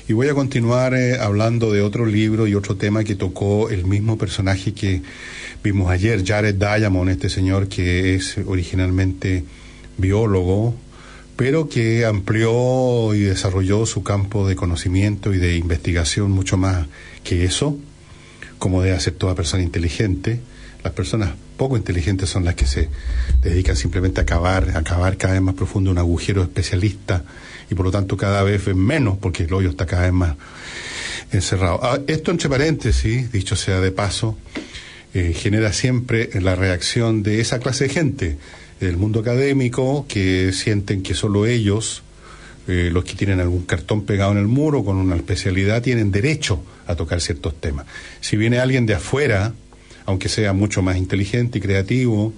Y voy a continuar hablando de otro libro y otro tema que tocó el mismo personaje que vimos ayer, Jared Diamond, este señor que es originalmente biólogo, pero que amplió y desarrolló su campo de conocimiento y de investigación mucho más que eso, como debe hacer toda persona inteligente. Las personas poco inteligentes son las que se dedican simplemente a cavar cada vez más profundo un agujero especialista y por lo tanto cada vez ven menos porque el hoyo está cada vez más encerrado. Esto entre paréntesis, dicho sea de paso, genera siempre la reacción de esa clase de gente del mundo académico que sienten que solo ellos, los que tienen algún cartón pegado en el muro con una especialidad, tienen derecho a tocar ciertos temas. Si viene alguien de afuera, aunque sea mucho más inteligente y creativo,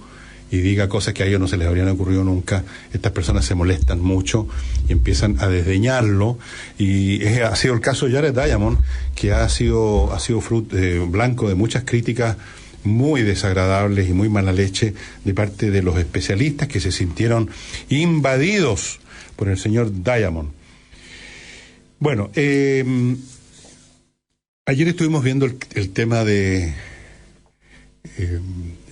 y diga cosas que a ellos no se les habrían ocurrido nunca, estas personas se molestan mucho y empiezan a desdeñarlo, y ha sido el caso de Jared Diamond, que ha sido blanco de muchas críticas muy desagradables y muy mala leche de parte de los especialistas que se sintieron invadidos por el señor Diamond. Bueno, ayer estuvimos viendo el tema de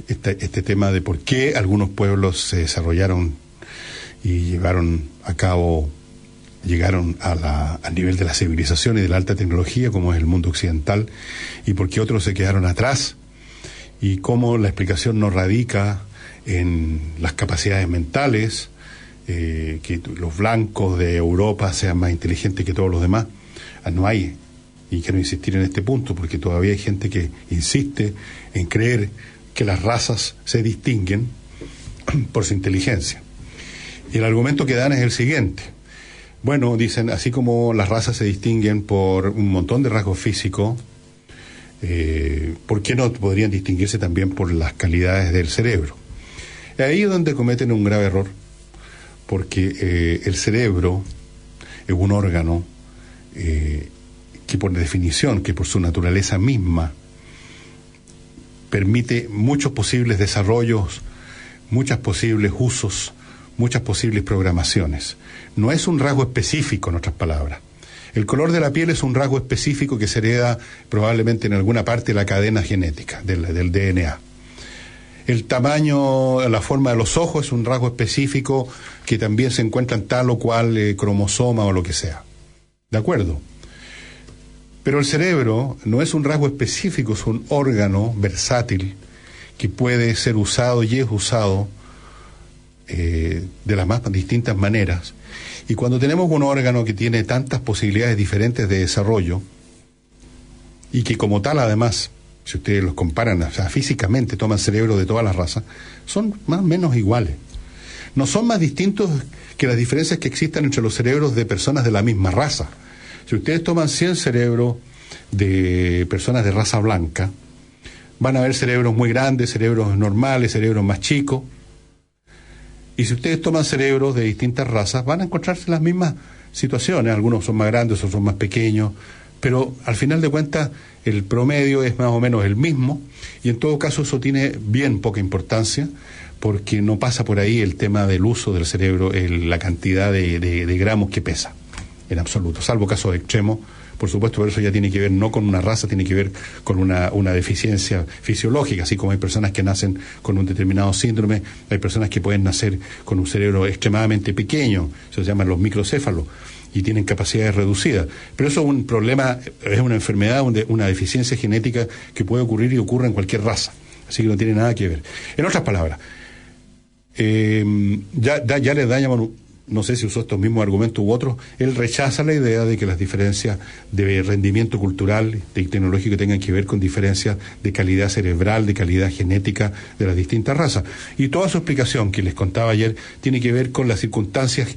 este tema de por qué algunos pueblos se desarrollaron y llegaron al nivel de la civilización y de la alta tecnología, como es el mundo occidental, y por qué otros se quedaron atrás, y cómo la explicación no radica en las capacidades mentales, que los blancos de Europa sean más inteligentes que todos los demás. No hay. Y quiero insistir en este punto porque todavía hay gente que insiste en creer que las razas se distinguen por su inteligencia. Y el argumento que dan es el siguiente. Bueno, dicen, así como las razas se distinguen por un montón de rasgos físicos, ¿por qué no podrían distinguirse también por las calidades del cerebro? Y ahí es donde cometen un grave error, porque el cerebro es un órgano que por definición, que por su naturaleza misma, permite muchos posibles desarrollos, muchos posibles usos, muchas posibles programaciones. No es un rasgo específico, en otras palabras. El color de la piel es un rasgo específico que se hereda probablemente en alguna parte de la cadena genética del DNA. El tamaño, la forma de los ojos es un rasgo específico que también se encuentra en tal o cual cromosoma o lo que sea. ¿De acuerdo? Pero el cerebro no es un rasgo específico, es un órgano versátil que puede ser usado y es usado de las más distintas maneras. Y cuando tenemos un órgano que tiene tantas posibilidades diferentes de desarrollo, y que como tal además, si ustedes los comparan, o sea, físicamente toman cerebro de todas las razas, son más o menos iguales. No son más distintos que las diferencias que existen entre los cerebros de personas de la misma raza. Si ustedes toman 100 cerebros de personas de raza blanca, van a ver cerebros muy grandes, cerebros normales, cerebros más chicos. Y si ustedes toman cerebros de distintas razas, van a encontrarse las mismas situaciones. Algunos son más grandes, otros son más pequeños, pero al final de cuentas el promedio es más o menos el mismo, y en todo caso eso tiene bien poca importancia, porque no pasa por ahí el tema del uso del cerebro, la cantidad de gramos que pesa, en absoluto, salvo casos extremos. Por supuesto, pero eso ya tiene que ver no con una raza, tiene que ver con una deficiencia fisiológica, así como hay personas que nacen con un determinado síndrome, hay personas que pueden nacer con un cerebro extremadamente pequeño, se llaman los microcéfalos, y tienen capacidades reducidas. Pero eso es un problema, es una enfermedad, una deficiencia genética que puede ocurrir y ocurre en cualquier raza, así que no tiene nada que ver. En otras palabras, ya les dañan. No sé si usó estos mismos argumentos u otros, él rechaza la idea de que las diferencias de rendimiento cultural y tecnológico tengan que ver con diferencias de calidad cerebral, de calidad genética de las distintas razas. Y toda su explicación que les contaba ayer tiene que ver con las circunstancias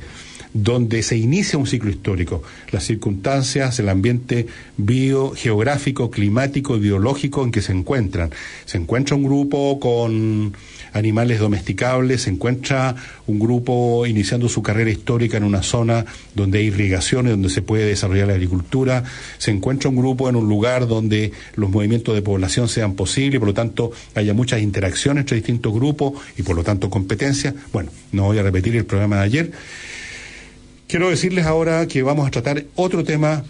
donde se inicia un ciclo histórico, las circunstancias, el ambiente biogeográfico, climático y biológico en que se encuentran. Se encuentra un grupo con animales domesticables, se encuentra un grupo iniciando su carrera histórica en una zona donde hay irrigaciones, donde se puede desarrollar la agricultura, se encuentra un grupo en un lugar donde los movimientos de población sean posibles, por lo tanto haya muchas interacciones entre distintos grupos y por lo tanto competencia. Bueno, no voy a repetir el programa de ayer. Quiero decirles ahora que vamos a tratar otro tema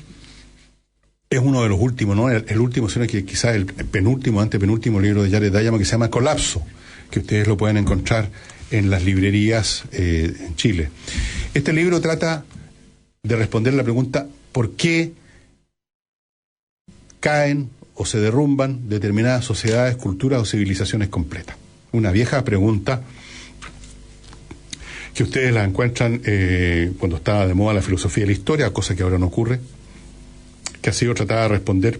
es uno de los últimos, no el último, sino que quizás el penúltimo, antepenúltimo libro de Jared Diamond, que se llama Colapso, que ustedes lo pueden encontrar en las librerías en Chile. Este libro trata de responder la pregunta: ¿por qué caen o se derrumban determinadas sociedades, culturas o civilizaciones completas? Una vieja pregunta que ustedes la encuentran cuando estaba de moda la filosofía de la historia, cosa que ahora no ocurre, que ha sido tratada de responder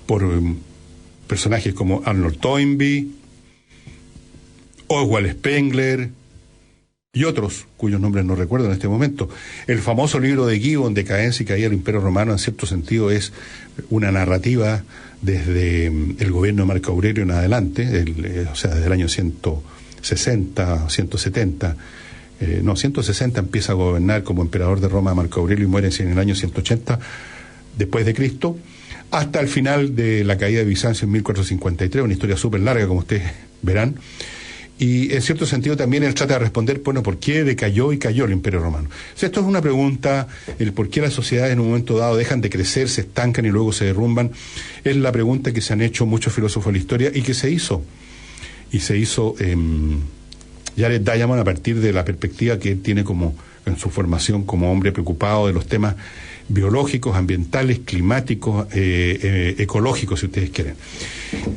por personajes como Arnold Toynbee, Oswald Spengler y otros cuyos nombres no recuerdo en este momento. El famoso libro de Gibbon, Decadencia y Caída del Imperio Romano, en cierto sentido es una narrativa desde el gobierno de Marco Aurelio en adelante, o sea, desde el año 160, 170, 160 empieza a gobernar como emperador de Roma Marco Aurelio y muere en el año 180 después de Cristo, hasta el final de la caída de Bizancio en 1453, una historia súper larga, como ustedes verán. Y en cierto sentido también él trata de responder, bueno, ¿por qué decayó y cayó el Imperio Romano? O sea, esto es una pregunta, el por qué las sociedades en un momento dado dejan de crecer, se estancan y luego se derrumban, es la pregunta que se han hecho muchos filósofos de la historia y que se hizo. Y se hizo Jared Diamond a partir de la perspectiva que él tiene como en su formación como hombre preocupado de los temas biológicos, ambientales, climáticos, ecológicos, si ustedes quieren.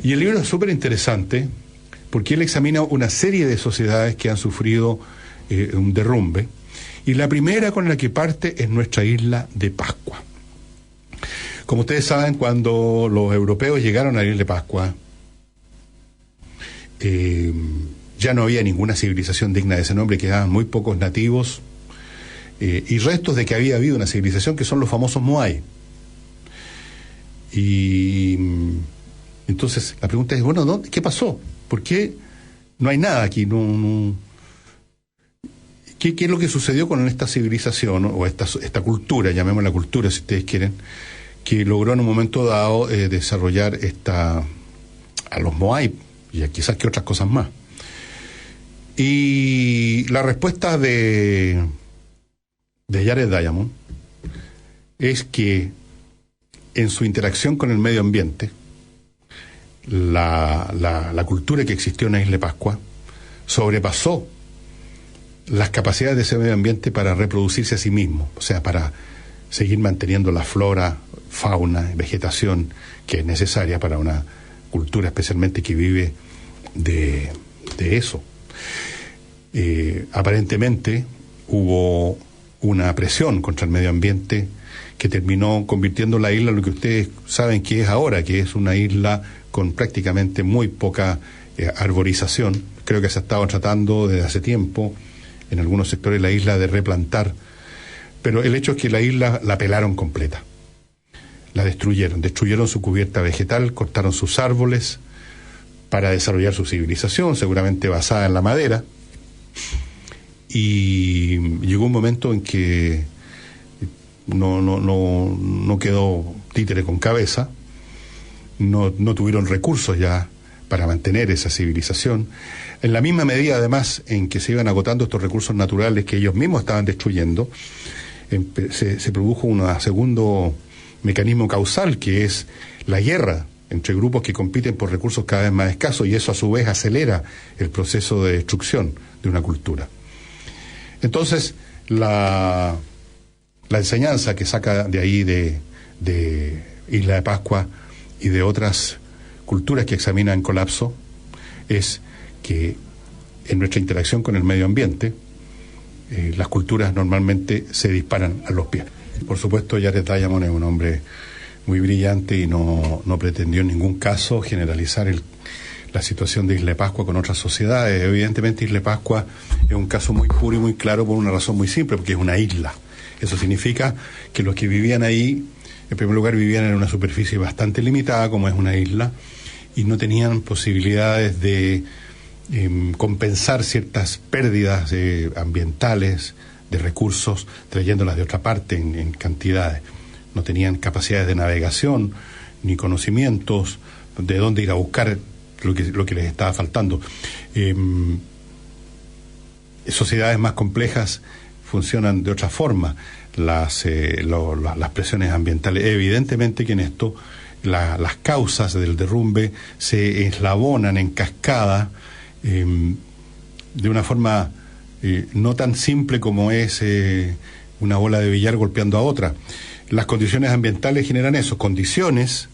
Y el libro es súper interesante porque él examina una serie de sociedades que han sufrido un derrumbe, y la primera con la que parte es nuestra isla de Pascua. Como ustedes saben, cuando los europeos llegaron a la isla de Pascua, ya no había ninguna civilización digna de ese nombre, quedaban muy pocos nativos y restos de que había habido una civilización, que son los famosos Moai. Y entonces la pregunta es, bueno, ¿qué pasó? ¿Por qué no hay nada aquí? ¿Qué es lo que sucedió con esta civilización o esta cultura, llamémosla cultura si ustedes quieren, que logró en un momento dado desarrollar a los Moai y quizás que otras cosas más? Y la respuesta de Jared Diamond es que en su interacción con el medio ambiente, la cultura que existió en la isla de Pascua sobrepasó las capacidades de ese medio ambiente para reproducirse a sí mismo, o sea, para seguir manteniendo la flora, fauna, vegetación que es necesaria para una cultura especialmente que vive de eso. Aparentemente hubo una presión contra el medio ambiente que terminó convirtiendo la isla en lo que ustedes saben que es ahora, que es una isla con prácticamente muy poca arborización. Creo que se ha estado tratando desde hace tiempo en algunos sectores de la isla de replantar, pero el hecho es que la isla la pelaron completa, la destruyeron su cubierta vegetal, cortaron sus árboles para desarrollar su civilización, seguramente basada en la madera, y llegó un momento en que no quedó títere con cabeza, no tuvieron recursos ya para mantener esa civilización, en la misma medida además en que se iban agotando estos recursos naturales que ellos mismos estaban destruyendo. Se produjo un segundo mecanismo causal, que es la guerra entre grupos que compiten por recursos cada vez más escasos, y eso a su vez acelera el proceso de destrucción de una cultura. Entonces, la enseñanza que saca de ahí de Isla de Pascua y de otras culturas que examinan Colapso es que en nuestra interacción con el medio ambiente las culturas normalmente se disparan a los pies. Por supuesto, Jared Diamond es un hombre muy brillante y no pretendió en ningún caso generalizar la situación de Isla de Pascua con otras sociedades. Evidentemente Isla de Pascua es un caso muy puro y muy claro por una razón muy simple, porque es una isla. Eso significa que los que vivían ahí, en primer lugar, vivían en una superficie bastante limitada, como es una isla, y no tenían posibilidades de compensar ciertas pérdidas ambientales, de recursos, trayéndolas de otra parte en cantidades. No tenían capacidades de navegación, ni conocimientos de dónde ir a buscar lo que les estaba faltando. Sociedades más complejas funcionan de otra forma. las presiones ambientales. Evidentemente que en esto las causas del derrumbe se eslabonan en cascada de una forma no tan simple como es una bola de billar golpeando a otra. Las condiciones ambientales generan eso, condiciones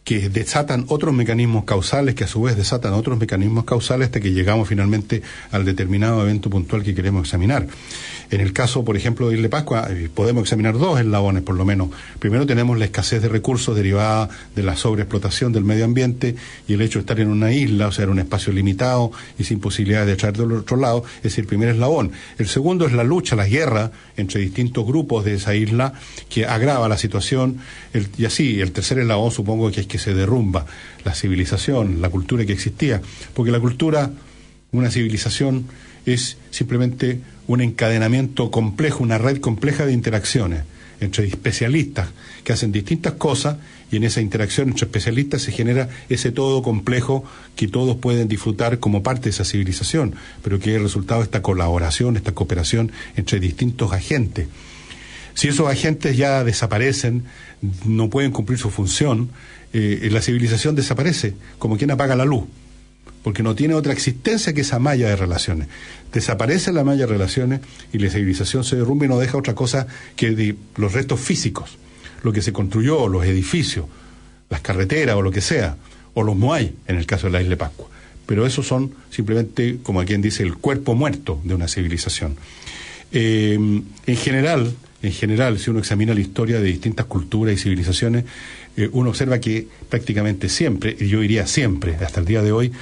que desatan otros mecanismos causales, que a su vez desatan otros mecanismos causales hasta que llegamos finalmente al determinado evento puntual que queremos examinar. En el caso, por ejemplo, de Isla Pascua, podemos examinar dos eslabones, por lo menos. Primero tenemos la escasez de recursos derivada de la sobreexplotación del medio ambiente y el hecho de estar en una isla, o sea, en un espacio limitado y sin posibilidad de echar del otro lado, es el primer eslabón. El segundo es la lucha, la guerra entre distintos grupos de esa isla que agrava la situación. Y así, el tercer eslabón supongo que es que se derrumba la civilización, la cultura que existía, porque la cultura, una civilización, es simplemente un encadenamiento complejo, una red compleja de interacciones entre especialistas que hacen distintas cosas, y en esa interacción entre especialistas se genera ese todo complejo que todos pueden disfrutar como parte de esa civilización, pero que es el resultado de esta colaboración, esta cooperación entre distintos agentes. Si esos agentes ya desaparecen, no pueden cumplir su función, la civilización desaparece, como quien apaga la luz, porque no tiene otra existencia que esa malla de relaciones. Desaparece la malla de relaciones y la civilización se derrumba y no deja otra cosa que los restos físicos, lo que se construyó, los edificios, las carreteras o lo que sea, o los moai, en el caso de la Isla de Pascua. Pero esos son simplemente, como quien dice, el cuerpo muerto de una civilización. En general, si uno examina la historia de distintas culturas y civilizaciones, uno observa que prácticamente siempre, y yo diría siempre, hasta el día de hoy,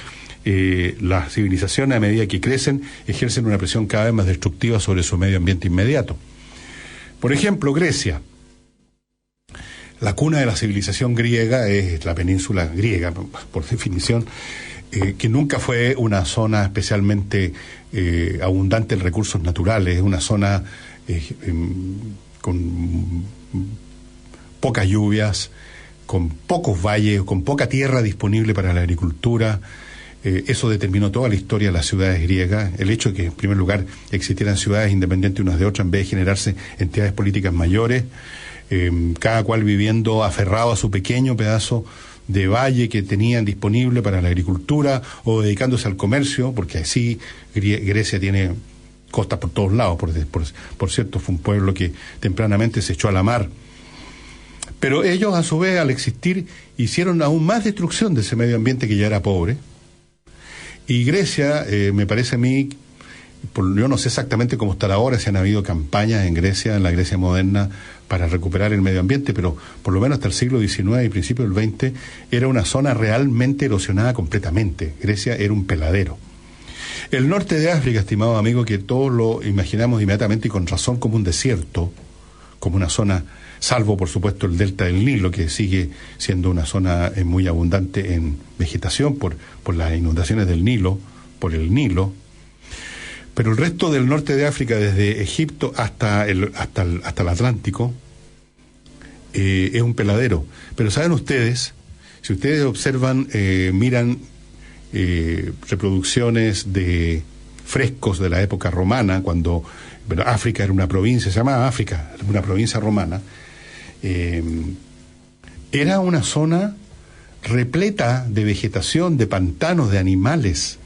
las civilizaciones, a medida que crecen, ejercen una presión cada vez más destructiva sobre su medio ambiente inmediato. Por ejemplo, Grecia. La cuna de la civilización griega es la península griega, por definición, que nunca fue una zona especialmente abundante en recursos naturales, una zona con pocas lluvias, con pocos valles, con poca tierra disponible para la agricultura. Eso determinó toda la historia de las ciudades griegas, el hecho de que en primer lugar existieran ciudades independientes unas de otras en vez de generarse entidades políticas mayores, cada cual viviendo aferrado a su pequeño pedazo de valle que tenían disponible para la agricultura o dedicándose al comercio, porque así Grecia tiene costas por todos lados, por cierto, fue un pueblo que tempranamente se echó a la mar. Pero ellos, a su vez, al existir, hicieron aún más destrucción de ese medio ambiente que ya era pobre. Y Grecia, me parece a mí, yo no sé exactamente cómo estará ahora, si han habido campañas en Grecia, en la Grecia moderna, para recuperar el medio ambiente, pero por lo menos hasta el siglo XIX y principios del XX era una zona realmente erosionada completamente. Grecia era un peladero. El norte de África, estimado amigo, que todos lo imaginamos inmediatamente y con razón como un desierto, como una zona, salvo por supuesto el delta del Nilo, que sigue siendo una zona muy abundante en vegetación por las inundaciones del Nilo, por el Nilo. Pero el resto del norte de África, desde Egipto hasta el Atlántico, es un peladero. Pero saben ustedes, si ustedes observan, miran reproducciones de frescos de la época romana, cuando África era una provincia, se llamaba África, una provincia romana, era una zona repleta de vegetación, de pantanos, de animales.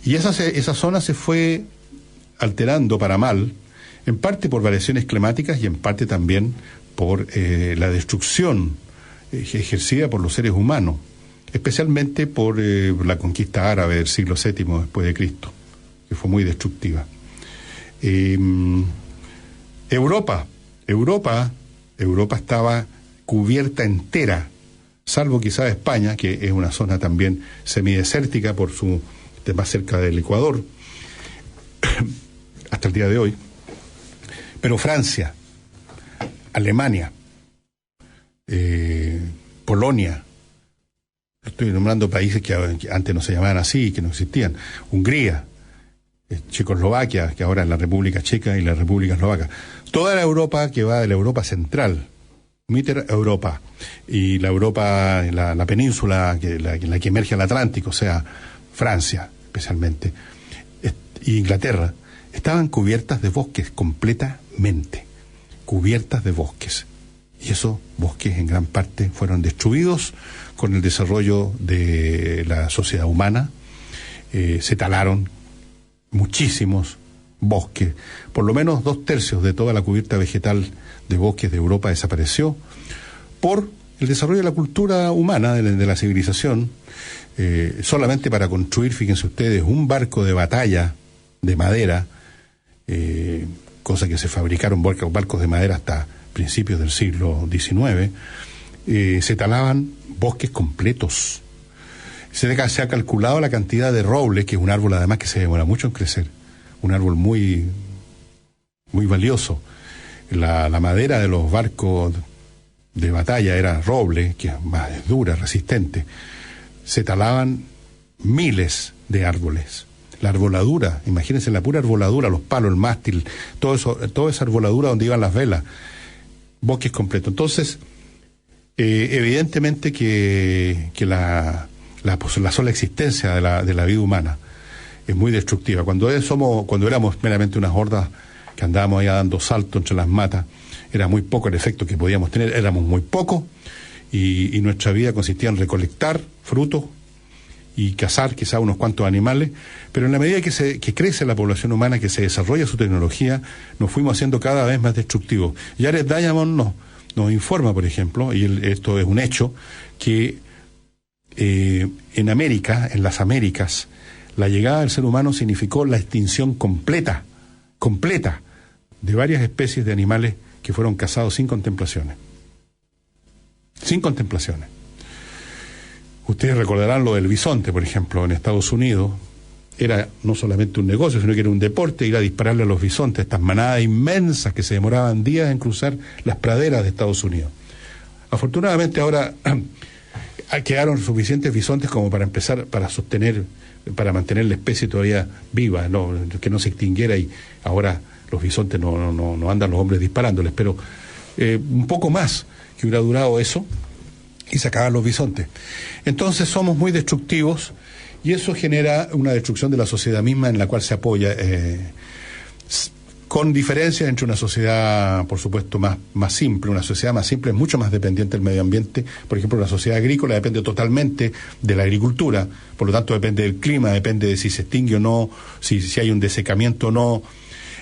Y esa zona se fue alterando para mal, en parte por variaciones climáticas y en parte también por la destrucción ejercida por los seres humanos, especialmente por la conquista árabe del siglo VII después de Cristo, que fue muy destructiva. Europa estaba cubierta entera, salvo quizá España, que es una zona también semidesértica por su más cerca del Ecuador, hasta el día de hoy. Pero Francia, Alemania, Polonia, estoy nombrando países que antes no se llamaban así, que no existían, Hungría, Checoslovaquia, que ahora es la República Checa y la República Eslovaca, toda la Europa que va de la Europa central, Mitteleuropa, y la Europa, la península, la que emerge al Atlántico, o sea, Francia especialmente, y Inglaterra, estaban cubiertas de bosques completamente, cubiertas de bosques. Y esos bosques en gran parte fueron destruidos con el desarrollo de la sociedad humana. Se talaron muchísimos bosques. Por lo menos 2/3 de toda la cubierta vegetal de bosques de Europa desapareció por el desarrollo de la cultura humana, de la civilización. Solamente para construir, fíjense ustedes, un barco de batalla de madera, cosa que se fabricaron barcos de madera hasta principios del siglo XIX, se talaban bosques completos. Se ha calculado la cantidad de roble, que es un árbol además que se demora mucho en crecer, un árbol muy, muy valioso. La madera de los barcos de batalla era roble, que es más dura, resistente. Se talaban miles de árboles. La arboladura, imagínense la pura arboladura, los palos, el mástil, todo eso, toda esa arboladura donde iban las velas, bosques completos. Entonces, evidentemente que la sola existencia de la vida humana es muy destructiva. Cuando éramos meramente unas hordas que andábamos allá dando saltos entre las matas, era muy poco el efecto que podíamos tener, éramos muy pocos, y nuestra vida consistía en recolectar frutos y cazar quizá unos cuantos animales, pero en la medida que crece la población humana, que se desarrolla su tecnología, nos fuimos haciendo cada vez más destructivos. Jared Diamond nos informa, por ejemplo, y esto es un hecho, que en América, en las Américas, la llegada del ser humano significó la extinción completa de varias especies de animales que fueron cazados sin contemplaciones. Sin contemplaciones. Ustedes recordarán lo del bisonte, por ejemplo, en Estados Unidos. Era no solamente un negocio, sino que era un deporte ir a dispararle a los bisontes, estas manadas inmensas que se demoraban días en cruzar las praderas de Estados Unidos. Afortunadamente ahora quedaron suficientes bisontes como para empezar, para mantener la especie todavía viva, que no se extinguiera, y ahora los bisontes no andan los hombres disparándoles, pero un poco más que hubiera durado eso y se acaban los bisontes. Entonces somos muy destructivos y eso genera una destrucción de la sociedad misma en la cual se apoya, con diferencias entre una sociedad, por supuesto, más simple. Una sociedad más simple es mucho más dependiente del medio ambiente. Por ejemplo, una sociedad agrícola depende totalmente de la agricultura, por lo tanto depende del clima, depende de si se extingue o no, si hay un desecamiento o no.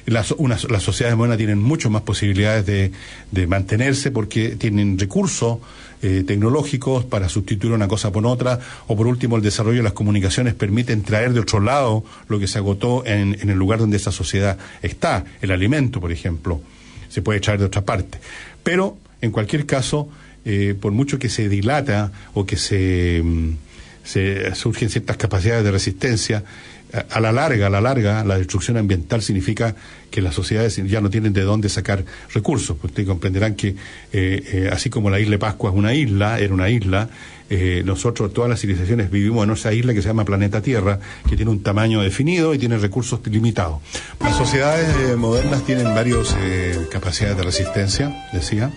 Las sociedades modernas tienen mucho más posibilidades de mantenerse porque tienen recursos tecnológicos para sustituir una cosa por otra, o por último el desarrollo de las comunicaciones permiten traer de otro lado lo que se agotó en el lugar donde esa sociedad está. El alimento, por ejemplo, se puede traer de otra parte. Pero, en cualquier caso, por mucho que se dilata o que se surgen ciertas capacidades de resistencia, a la larga, la destrucción ambiental significa que las sociedades ya no tienen de dónde sacar recursos. Ustedes comprenderán que así como la isla de Pascua era una isla, nosotros, todas las civilizaciones, vivimos en esa isla que se llama planeta Tierra, que tiene un tamaño definido y tiene recursos limitados. Las sociedades modernas tienen varias capacidades de resistencia, decía,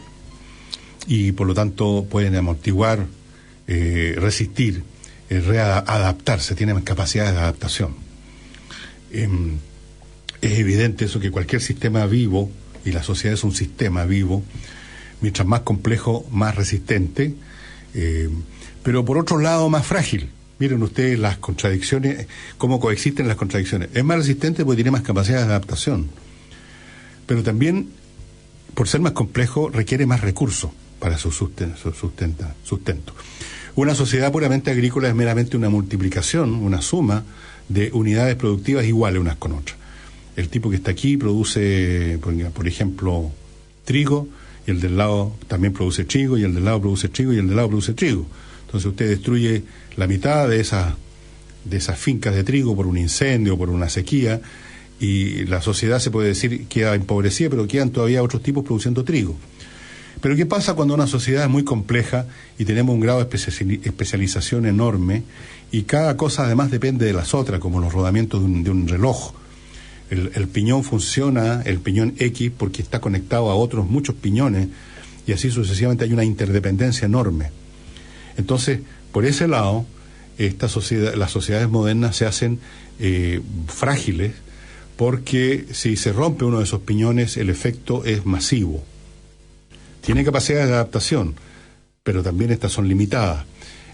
y por lo tanto pueden amortiguar, resistir, readaptarse, tienen capacidades de adaptación. Es evidente eso, que cualquier sistema vivo, y la sociedad es un sistema vivo, mientras más complejo, más resistente, pero por otro lado más frágil. Miren ustedes las contradicciones, cómo coexisten las contradicciones. Es más resistente porque tiene más capacidades de adaptación, pero también, por ser más complejo, requiere más recursos para su sustento. Una sociedad puramente agrícola es meramente una multiplicación, una suma de unidades productivas iguales unas con otras. El tipo que está aquí produce, por ejemplo, trigo, y el del lado también produce trigo, y el del lado produce trigo, y el del lado produce trigo. Entonces usted destruye la mitad de esas fincas de trigo por un incendio, por una sequía, y la sociedad, se puede decir, queda empobrecida, pero quedan todavía otros tipos produciendo trigo. Pero ¿qué pasa cuando una sociedad es muy compleja y tenemos un grado de especialización enorme y cada cosa además depende de las otras, como los rodamientos de un reloj? El piñón funciona, el piñón X, porque está conectado a otros muchos piñones, y así sucesivamente hay una interdependencia enorme. Entonces, por ese lado, las sociedades modernas se hacen frágiles porque si se rompe uno de esos piñones, el efecto es masivo. Tiene capacidades de adaptación, pero también estas son limitadas.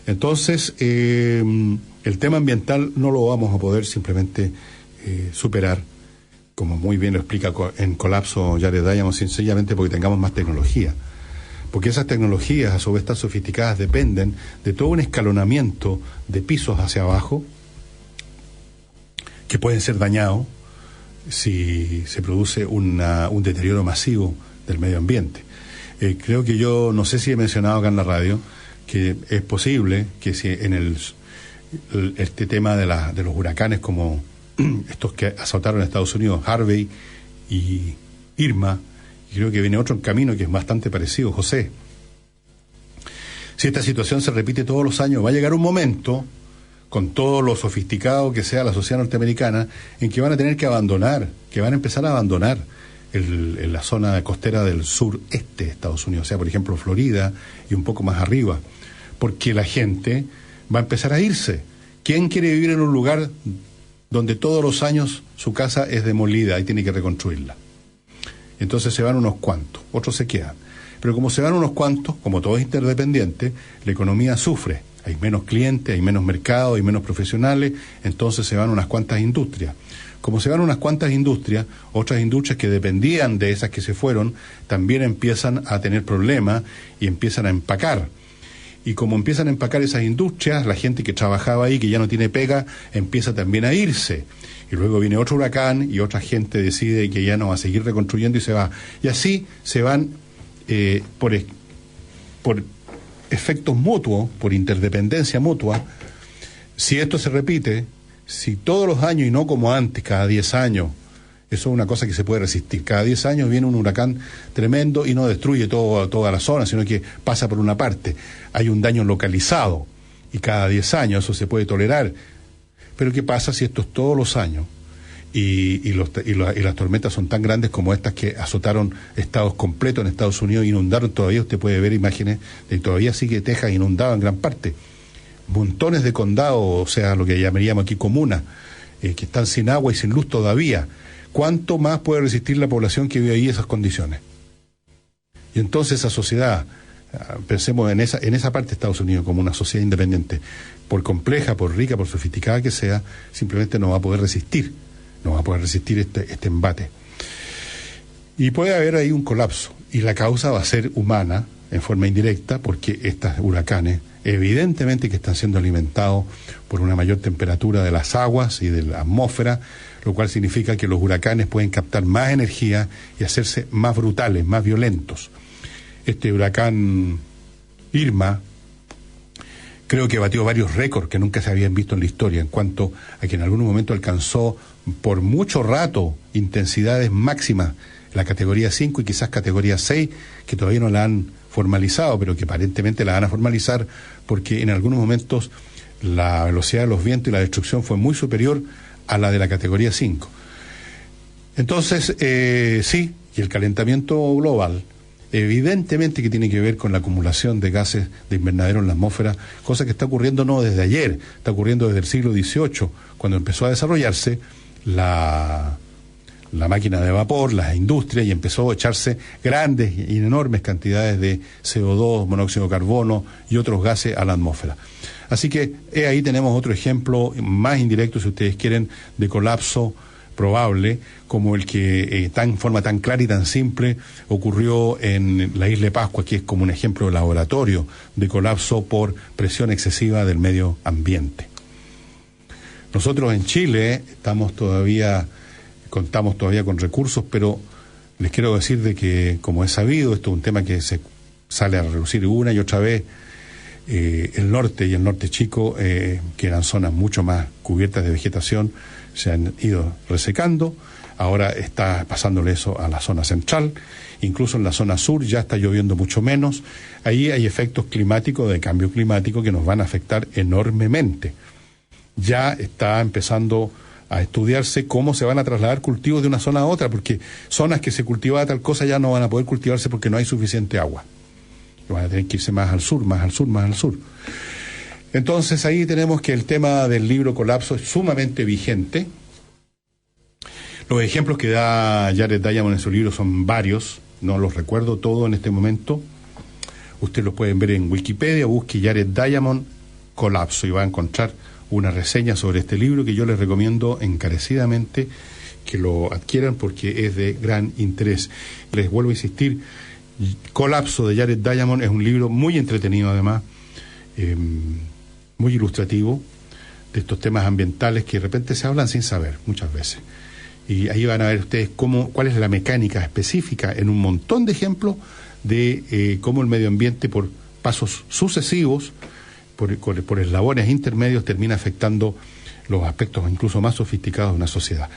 Entonces, el tema ambiental no lo vamos a poder simplemente superar, como muy bien lo explica en Colapso Jared Diamond, sencillamente porque tengamos más tecnología. Porque esas tecnologías, a su vez tan sofisticadas, dependen de todo un escalonamiento de pisos hacia abajo que pueden ser dañados si se produce un deterioro masivo del medio ambiente. Creo que yo, no sé si he mencionado acá en la radio, que es posible que si en este tema de los huracanes como estos que azotaron a Estados Unidos, Harvey y Irma, y creo que viene otro en camino que es bastante parecido, José. Si esta situación se repite todos los años, va a llegar un momento, con todo lo sofisticado que sea la sociedad norteamericana, en que van a tener que abandonar, que van a empezar a abandonar la zona costera del sureste de Estados Unidos, o sea, por ejemplo, Florida y un poco más arriba, porque la gente va a empezar a irse. ¿Quién quiere vivir en un lugar donde todos los años su casa es demolida y tiene que reconstruirla? Entonces se van unos cuantos, otros se quedan. Pero como se van unos cuantos, como todo es interdependiente, la economía sufre. Hay menos clientes, hay menos mercado, hay menos profesionales, entonces se van unas cuantas industrias. Como se van unas cuantas industrias, otras industrias que dependían de esas que se fueron, también empiezan a tener problemas y empiezan a empacar. Y como empiezan a empacar esas industrias, la gente que trabajaba ahí, que ya no tiene pega, empieza también a irse. Y luego viene otro huracán y otra gente decide que ya no va a seguir reconstruyendo y se va. Y así se van por efectos mutuos, por interdependencia mutua. Si esto se repite, si todos los años y no como antes, cada 10 años, eso es una cosa que se puede resistir. Cada 10 años viene un huracán tremendo y no destruye toda la zona, sino que pasa por una parte. Hay un daño localizado y cada 10 años eso se puede tolerar. Pero ¿qué pasa si esto es todos los años y las tormentas son tan grandes como estas que azotaron estados completos en Estados Unidos, inundaron todavía? Usted puede ver imágenes de todavía sigue Texas inundado en gran parte. Montones de condados, o sea, lo que llamaríamos aquí comunas, que están sin agua y sin luz todavía. ¿Cuánto más puede resistir la población que vive ahí esas condiciones? Y entonces esa sociedad, pensemos en esa parte de Estados Unidos como una sociedad independiente, por compleja, por rica, por sofisticada que sea, simplemente no va a poder resistir este embate. Y puede haber ahí un colapso, y la causa va a ser humana, en forma indirecta, porque estos huracanes, evidentemente que están siendo alimentados por una mayor temperatura de las aguas y de la atmósfera, lo cual significa que los huracanes pueden captar más energía y hacerse más brutales, más violentos. Este huracán Irma creo que batió varios récords que nunca se habían visto en la historia, en cuanto a que en algún momento alcanzó por mucho rato intensidades máximas, la categoría 5 y quizás categoría 6, que todavía no la han formalizado, pero que aparentemente la van a formalizar, porque en algunos momentos la velocidad de los vientos y la destrucción fue muy superior a la de la categoría 5. Entonces, sí, y el calentamiento global, evidentemente que tiene que ver con la acumulación de gases de invernadero en la atmósfera, cosa que está ocurriendo no desde ayer, está ocurriendo desde el siglo XVIII, cuando empezó a desarrollarse la máquina de vapor, las industrias, y empezó a echarse grandes y enormes cantidades de CO2, monóxido de carbono y otros gases a la atmósfera. Así que ahí tenemos otro ejemplo más indirecto, si ustedes quieren, de colapso probable, como el que en forma tan clara y tan simple ocurrió en la isla de Pascua, que es como un ejemplo de laboratorio de colapso por presión excesiva del medio ambiente. Nosotros en Chile contamos todavía con recursos, pero les quiero decir de que, como es sabido, esto es un tema que se sale a relucir una y otra vez. El norte y el norte chico, que eran zonas mucho más cubiertas de vegetación, se han ido resecando. Ahora está pasándole eso a la zona central, incluso en la zona sur ya está lloviendo mucho menos. Ahí hay efectos climáticos, de cambio climático, que nos van a afectar enormemente. Ya está empezando a estudiarse cómo se van a trasladar cultivos de una zona a otra, porque zonas que se cultivaba tal cosa ya no van a poder cultivarse porque no hay suficiente agua. Y van a tener que irse más al sur, más al sur, más al sur. Entonces ahí tenemos que el tema del libro Colapso es sumamente vigente. Los ejemplos que da Jared Diamond en su libro son varios, no los recuerdo todos en este momento. Usted los pueden ver en Wikipedia, busque Jared Diamond Colapso y va a encontrar una reseña sobre este libro que yo les recomiendo encarecidamente que lo adquieran porque es de gran interés. Les vuelvo a insistir, Colapso de Jared Diamond es un libro muy entretenido además, muy ilustrativo de estos temas ambientales que de repente se hablan sin saber muchas veces. Y ahí van a ver ustedes cuál es la mecánica específica en un montón de ejemplos de cómo el medio ambiente por pasos sucesivos, por eslabones intermedios, termina afectando los aspectos incluso más sofisticados de una sociedad.